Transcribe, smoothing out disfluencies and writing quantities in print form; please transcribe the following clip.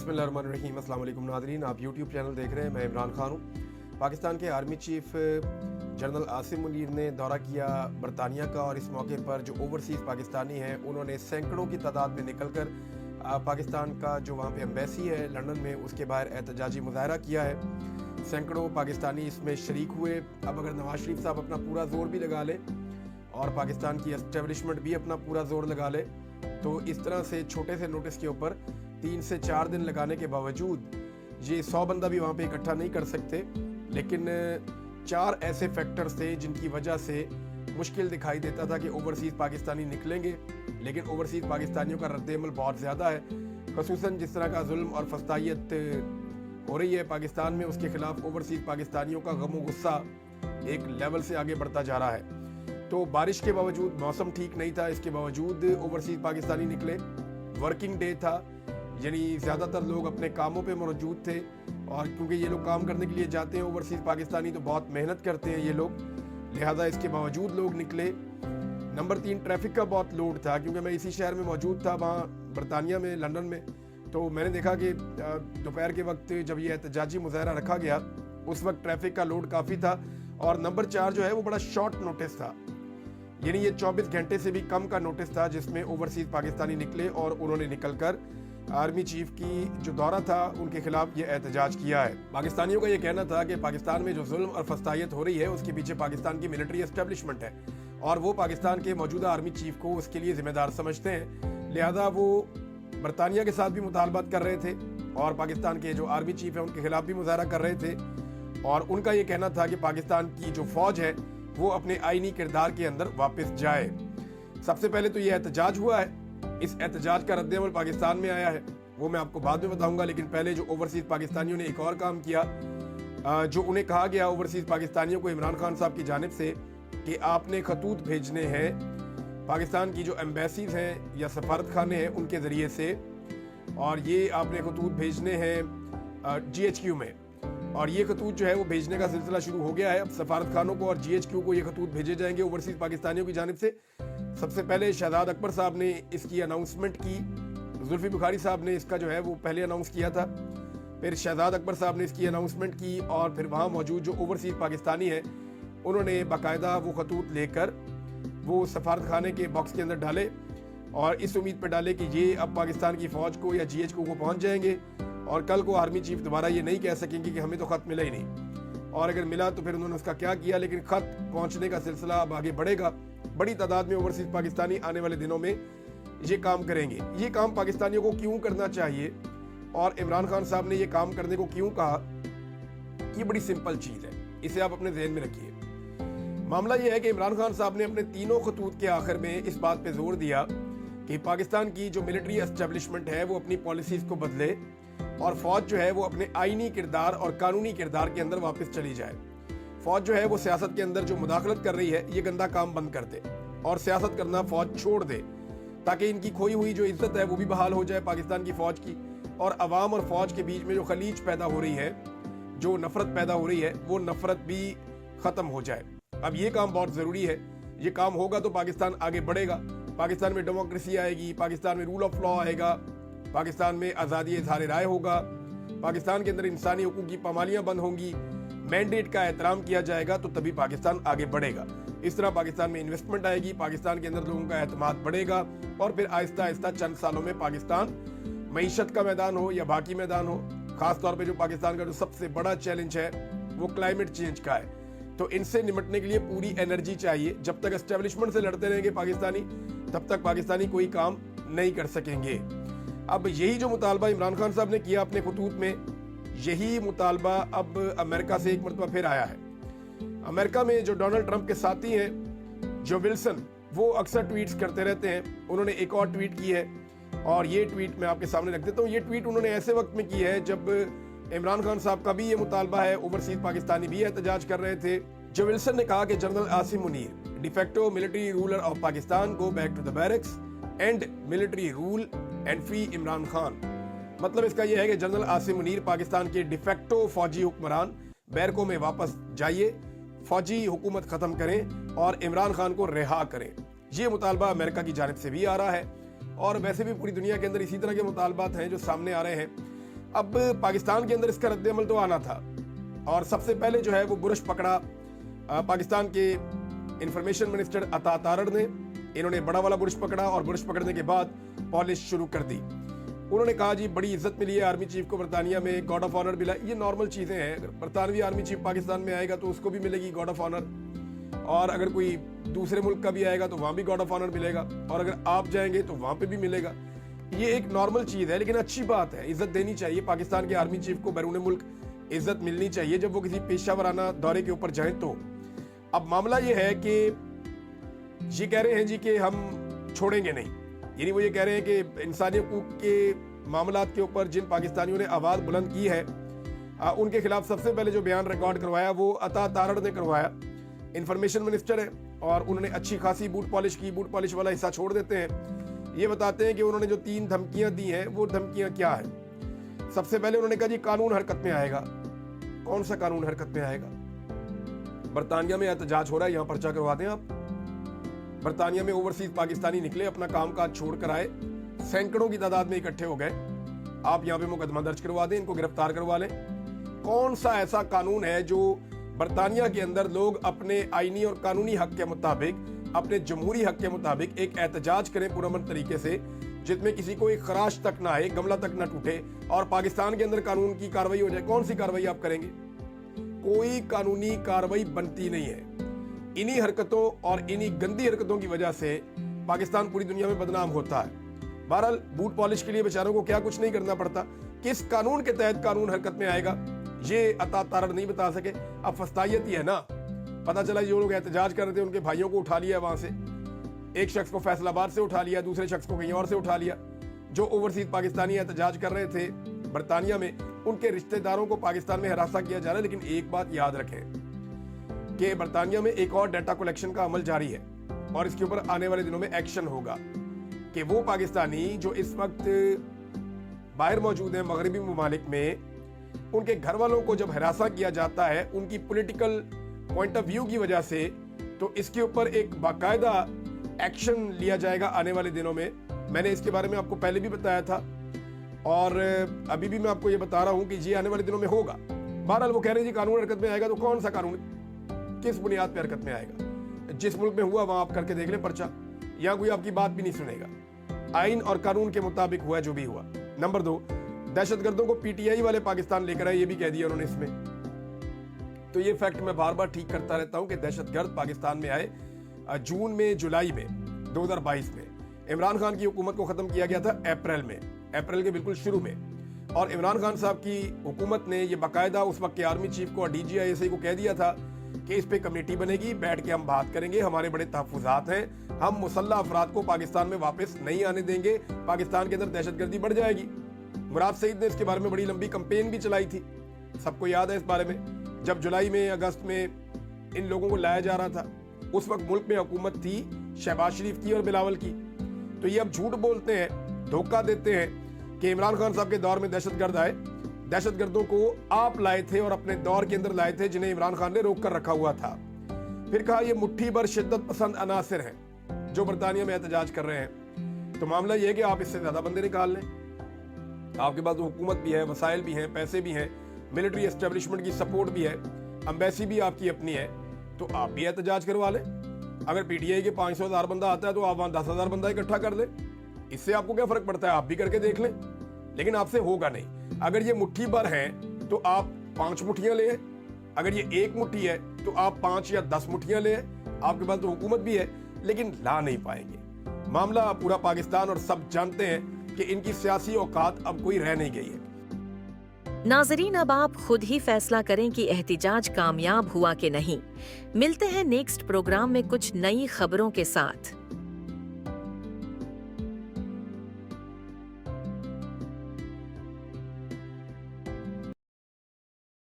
बिस्मिल्लाहिर्रहमानिर्रहीम। अस्सलाम वालेकुम नाज़रीन, आप यूट्यूब चैनल देख रहे हैं। मैं इमरान खान हूँ। पाकिस्तान के army chief general Asim Munir ने दौरा किया बरतानिया का, और इस मौके पर जो ओवरसीज़ पाकिस्तानी हैं उन्होंने सैकड़ों की तादाद में निकलकर पाकिस्तान का जो वहाँ पे एम्बेसी है लंदन में, उसके बाहर एहतजाजी मुजाहरा किया है। सैकड़ों पाकिस्तानी इसमें शरीक हुए। अब अगर नवाज शरीफ साहब अपना पूरा जोर भी लगा ले और पाकिस्तान की एस्टेब्लिशमेंट भी अपना पूरा जोर लगा ले, तो इस तरह से छोटे से नोटिस के ऊपर 3 से 4 दिन लगाने के बावजूद ये 100 बंदा भी वहाँ पे इकट्ठा नहीं कर सकते। लेकिन 4 ऐसे फैक्टर्स थे जिनकी वजह से मुश्किल दिखाई देता था कि ओवरसीज़ पाकिस्तानी निकलेंगे, लेकिन ओवरसीज़ पाकिस्तानियों का रद्द-ए-अमल बहुत ज़्यादा है। ख़ुसूसन जिस तरह का जुल्म और फस्तायत हो रही है पाकिस्तान में, उसके ख़िलाफ़ ओवरसीज़ पाकिस्तानियों का गम व गुस्सा एक लेवल से आगे बढ़ता जा रहा है। तो बारिश के बावजूद, मौसम ठीक नहीं था, इसके बावजूद ओवरसीज़ पाकिस्तानी निकले। वर्किंग डे था, यानी ज़्यादातर लोग अपने कामों पे मौजूद थे, और क्योंकि ये लोग काम करने के लिए जाते हैं ओवरसीज़ पाकिस्तानी, तो बहुत मेहनत करते हैं ये लोग, लिहाजा इसके बावजूद लोग निकले। नंबर 3, ट्रैफिक का बहुत लोड था, क्योंकि मैं इसी शहर में मौजूद था, वहाँ बरतानिया में, लंदन में। तो मैंने देखा कि दोपहर के वक्त जब ये एहतजाजी मुजाहरा रखा गया, उस वक्त ट्रैफिक का लोड काफ़ी था। और नंबर 4 जो है वो बड़ा शॉर्ट नोटिस था, यानी ये 24 घंटे से भी कम का नोटिस था जिसमें ओवरसीज़ पाकिस्तानी निकले, और उन्होंने निकलकर आर्मी चीफ की जो दौरा था उनके खिलाफ ये एहतजाज किया है। पाकिस्तानियों का ये कहना था कि पाकिस्तान में जो जुल्म और फस्तायत हो रही है उसके पीछे पाकिस्तान की मिलिट्री एस्टेब्लिशमेंट है, और वो पाकिस्तान के मौजूदा आर्मी चीफ को उसके लिए जिम्मेदार समझते हैं। लिहाजा वो बरतानिया के साथ भी मुतालबात कर रहे थे, और पाकिस्तान के जो आर्मी चीफ है उनके खिलाफ भी मुजाहरा कर रहे थे। और उनका ये कहना था कि पाकिस्तान की जो फौज है वो अपने आईनी किरदार के अंदर वापस जाए। सबसे पहले तो ये एहतजाज हुआ है, इस एहतजाज का रद्द-ए-अमल पाकिस्तान में आया है, वो मैं आपको बाद में बताऊंगा। लेकिन पहले जो ओवरसीज़ पाकिस्तानियों ने एक और काम किया, जो उन्हें कहा गया ओवरसीज़ पाकिस्तानियों को इमरान खान साहब की जानिब से कि आपने खतूत भेजने हैं पाकिस्तान की जो एम्बेसीज हैं या सफारत खाने हैं उनके ज़रिए से, और ये आपने खतूत भेजने हैं GHQ में, और ये खतूत जो है वो भेजने का सिलसिला शुरू हो गया है। अब सफारत खानों को और GHQ को ये खतूत भेजे जाएंगे ओवरसीज़ पाकिस्तानियों की जानिब से। सबसे पहले शहजाद अकबर साहब ने इसकी अनाउंसमेंट की, जुल्फी बुखारी साहब ने इसका जो है वो पहले अनाउंस किया था, फिर शहजाद अकबर साहब ने इसकी अनाउंसमेंट की, और फिर वहाँ मौजूद जो ओवरसीज़ पाकिस्तानी हैं उन्होंने बाकायदा वो खतूत लेकर वो सफारत खाने के बॉक्स के अंदर डाले, और इस उम्मीद पर डाले कि ये अब पाकिस्तान की फ़ौज को या GHQ को पहुँच जाएंगे, और कल को आर्मी चीफ दोबारा ये नहीं कह सकेंगे कि हमें तो ख़त मिला ही नहीं, और अगर मिला तो फिर उन्होंने उसका क्या किया। लेकिन ख़त पहुँचने का सिलसिला अब आगे बढ़ेगा। बड़ी तादाद में ओवरसीज़ पाकिस्तानी आने वाले दिनों में ये काम करेंगे। ये काम पाकिस्तानियों को क्यों करना चाहिए, और इमरान खान साहब ने ये काम करने को क्यों कहा, ये बड़ी सिंपल चीज़ है, इसे आप अपने जहन में रखिए। मामला ये है कि इमरान खान साहब ने अपने तीनों खतूत के आखिर में इस बात पे जोर दिया कि पाकिस्तान की जो मिलिट्री एस्टेब्लिशमेंट है वो अपनी पॉलिसीज़ को बदले, और फ़ौज जो है वो अपने आईनी किरदार और कानूनी किरदार के अंदर वापस चली जाए। फ़ौज जो है वो सियासत के अंदर जो मुदाखलत कर रही है ये गंदा काम बंद कर दे, और सियासत करना फ़ौज छोड़ दे, ताकि इनकी खोई हुई जो इज्जत है वो भी बहाल हो जाए पाकिस्तान की फ़ौज की, और अवाम और फ़ौज के बीच में जो खलीज पैदा हो रही है, जो नफ़रत पैदा हो रही है, वो नफ़रत भी ख़त्म हो जाए। अब ये काम बहुत ज़रूरी है। ये काम होगा तो पाकिस्तान आगे बढ़ेगा, पाकिस्तान में डेमोक्रेसी आएगी, पाकिस्तान में रूल ऑफ लॉ आएगा, पाकिस्तान में आज़ादी इज़हार राय होगा, पाकिस्तान के अंदर इंसानी हुकूक की पामालियाँ बंद होंगी, मैंडेट का एहतराम किया जाएगा, तो तभी पाकिस्तान आगे बढ़ेगा। इस तरह पाकिस्तान में इन्वेस्टमेंट आएगी, पाकिस्तान के अंदर लोगों का एतमाद बढ़ेगा, और फिर आहिस्ता आहिस्ता चंद सालों में पाकिस्तान मईशत का मैदान हो या बाकी मैदान हो, ख़ास तौर पे जो पाकिस्तान का जो सबसे बड़ा चैलेंज है वो क्लाइमेट चेंज का है, तो इनसे निपटने के लिए पूरी एनर्जी चाहिए। जब तक एस्टेब्लिशमेंट से लड़ते रहेंगे पाकिस्तानी, तब तक पाकिस्तानी कोई काम नहीं कर सकेंगे। अब यही जो मुतालबा इमरान खान साहब ने किया अपने खतूत में, यही मुतालबा अब अमेरिका से एक मरतबा फिर आया है। अमेरिका में जो डोनाल्ड ट्रंप के साथी हैं जो विल्सन, वो अक्सर ट्वीट्स करते रहते हैं। उन्होंने एक और ट्वीट की है, और ये ट्वीट मैं आपके सामने रख देता हूँ। ये ट्वीट उन्होंने ऐसे वक्त में की है जब इमरान खान साहब का भी ये मुतालबा है, ओवरसीज़ पाकिस्तानी भी एहतजाज कर रहे थे। जो विल्सन ने कहा कि general Asim Munir, de facto military ruler of Pakistan, go back to the barracks and military rule and free Imran Khan. मतलब इसका यह है कि जनरल आसिम मुनीर पाकिस्तान के डिफेक्टो फौजी हुक्मरान, बैरकों में वापस जाइए, फौजी हुकूमत ख़त्म करें और इमरान खान को रिहा करें। ये मुतालबा अमेरिका की जानिब से भी आ रहा है, और वैसे भी पूरी दुनिया के अंदर इसी तरह के मुतालबात हैं जो सामने आ रहे हैं। अब पाकिस्तान के अंदर इसका रद्द-ए-अमल तो आना था और सबसे पहले जो है वो बुरश पकड़ा पाकिस्तान के इंफॉर्मेशन मिनिस्टर अता तारड़ ने। इन्होंने बड़ा वाला बुरश पकड़ा और बुरश पकड़ने के बाद पॉलिश शुरू कर दी। उन्होंने कहा जी बड़ी इज्जत मिली है आर्मी चीफ को, बरतानिया में गॉर्ड ऑफ ऑनर मिला। ये नॉर्मल चीज़ें हैं, अगर बरतानवी आर्मी चीफ पाकिस्तान में आएगा तो उसको भी मिलेगी गॉर्ड ऑफ ऑनर, और अगर कोई दूसरे मुल्क का भी आएगा तो वहाँ भी गॉर्ड ऑफ ऑनर मिलेगा, और अगर आप जाएंगे तो वहाँ पे भी मिलेगा। ये एक नॉर्मल चीज़ है, लेकिन अच्छी बात है, इज्जत देनी चाहिए। पाकिस्तान के आर्मी चीफ को बैरून मुल्क इज्जत मिलनी चाहिए जब वो किसी पेशा वराना दौरे के ऊपर जाएं तो। अब मामला ये है कि ये कह रहे हैं जी कि हम छोड़ेंगे नहीं, यानी वो ये कह रहे हैं कि इंसानी हकूक के मामलात के ऊपर जिन पाकिस्तानियों ने आवाज़ बुलंद की है उनके खिलाफ सबसे पहले जो बयान रिकॉर्ड करवाया वो अता तारड़ ने करवाया। इंफॉर्मेशन मिनिस्टर है और उन्होंने अच्छी खासी बूट पॉलिश की। बूट पॉलिश वाला हिस्सा छोड़ देते हैं, ये बताते हैं कि उन्होंने जो 3 धमकियां दी हैं वो धमकियां क्या है। सबसे पहले उन्होंने कहा जी कानून हरकत में आएगा। कौन सा कानून हरकत में आएगा? बरतानिया में एहतजाज हो रहा है, यहाँ पर्चा करवा दें आप। बरतानिया में ओवरसीज पाकिस्तानी निकले, अपना काम काज छोड़ कर आए, सैकड़ों की तादाद में इकट्ठे हो गए। आप यहाँ पे मुकदमा दर्ज करवा दें, इनको गिरफ्तार करवा लें। कौन सा ऐसा कानून है जो बरतानिया के अंदर लोग अपने आईनी और कानूनी हक के मुताबिक, अपने जमहूरी हक के मुताबिक एक एहतजाज करें पुरअमन तरीके से, जिसमें किसी को एक खराश तक ना आए, गमला तक ना टूटे, और पाकिस्तान के अंदर कानून की कार्रवाई हो जाए? कौन सी कार्रवाई आप करेंगे? कोई कानूनी कार्रवाई बनती नहीं है। इन्हीं हरकतों और इन्हीं गंदी हरकतों की वजह से पाकिस्तान पूरी दुनिया में बदनाम होता है। बहरहाल बूट पॉलिश के लिए बेचारों को क्या कुछ नहीं करना पड़ता। किस कानून के तहत कानून हरकत में आएगा ये अता तारड़ नहीं बता सके। अब फस्तायत ही है ना, पता चला जो लोग एहतजाज कर रहे थे उनके भाइयों को उठा लिया, वहां से एक शख्स को फैसलाबाद से उठा लिया, दूसरे शख्स को कहीं और से उठा लिया। जो ओवरसीज पाकिस्तानी एहतजाज कर रहे थे बरतानिया में, उनके रिश्तेदारों को पाकिस्तान में हरासा किया जा रहा है। लेकिन एक बात याद रखें कि बरतानिया में एक और डाटा कलेक्शन का अमल जारी है और इसके ऊपर आने वाले दिनों में एक्शन होगा कि वो पाकिस्तानी जो इस वक्त बाहर मौजूद हैं मगरबी ममालिक में, उनके घर वालों को जब हरासा किया जाता है उनकी पॉलिटिकल पॉइंट ऑफ व्यू की वजह से, तो इसके ऊपर एक बाकायदा एक्शन लिया जाएगा आने वाले दिनों में। मैंने इसके बारे में आपको पहले भी बताया था और अभी भी मैं आपको ये बता रहा हूँ कि ये आने वाले दिनों में होगा। बहरहाल वो कह रहे हैं जी कानून हरकत में आएगा, तो कौन सा कानून, किस बुनियाद पर हरकत में आएगा? जिस मुल्क में हुआ वहां आप करके देख लें पर्चा, यहाँ कोई आपकी बात भी नहीं सुनेगा। आइन और कानून के मुताबिक हुआ जो भी हुआ। नंबर 2, दहशतगर्दों को पीटीआई वाले पाकिस्तान लेकर आए, ये भी कह दिया उन्होंने इसमें। तो ये फैक्ट मैं बार बार ठीक करता रहता हूं कि दहशतगर्द पाकिस्तान में आए जून में, जुलाई में 2022 में। इमरान खान की हुकूमत को खत्म किया गया था अप्रैल में, अप्रैल के बिल्कुल शुरू में। और इमरान खान साहब की हुकूमत ने ये बाकायदा उस वक्त के आर्मी चीफ को और DGISI को कह दिया था कि इस पे कमेटी बनेगी, बैठ के हम बात करेंगे, हमारे बड़े तहफ़्फ़ुज़ात हैं, हम मुसल्लह अफराद को पाकिस्तान में वापस नहीं आने देंगे, पाकिस्तान के अंदर दहशतगर्दी बढ़ जाएगी। मुराद सईद ने इसके बारे में बड़ी लंबी कैंपेन भी चलाई थी, सबको याद है इस बारे में। जब जुलाई में, अगस्त में इन लोगों को लाया जा रहा था, उस वक्त मुल्क में हुकूमत थी शहबाज शरीफ की और बिलावल की। तो ये अब झूठ बोलते हैं, धोखा देते हैं कि इमरान खान साहब के दौर में दहशतगर्द आए। दहशतगर्दों को आप लाए थे और अपने दौर के अंदर लाए थे, जिन्हें इमरान खान ने रोक कर रखा हुआ था। फिर कहा ये मुट्ठी भर शिद्दत पसंद अनासिर हैं जो बरतानिया में एहतजाज कर रहे हैं। तो मामला ये है कि आप इससे ज्यादा बंदे निकाल लें, आपके पास हुकूमत भी है, वसाइल भी हैं, पैसे भी हैं, मिलिट्री एस्टेब्लिशमेंट की सपोर्ट भी है, एम्बेसी भी आपकी अपनी है, तो आप भी एहतजाज करवा लें। अगर PTI के 500,000 बंदा आता है तो आप वहां 10,000 बंदा इकट्ठा कर लें, इससे आपको क्या फर्क पड़ता है, आप भी करके देख लें। लेकिन आपसे होगा नहीं। अगर ये मुट्ठी भर हैं तो आप 5 मुट्ठियां ले आए, अगर ये 1 मुट्ठी है तो आप 5 या 10 मुट्ठियां ले आए। आपके पास तो हुकूमत भी है, लेकिन ला नहीं पाएंगे। मामला पूरा पाकिस्तान और सब जानते हैं कि इनकी सियासी औकात अब कोई रह नहीं गई है। नाजरीन, अब आप खुद ही फैसला करें कि एहतिजाज कामयाब हुआ कि नहीं। मिलते हैं नेक्स्ट प्रोग्राम में कुछ नई खबरों के साथ।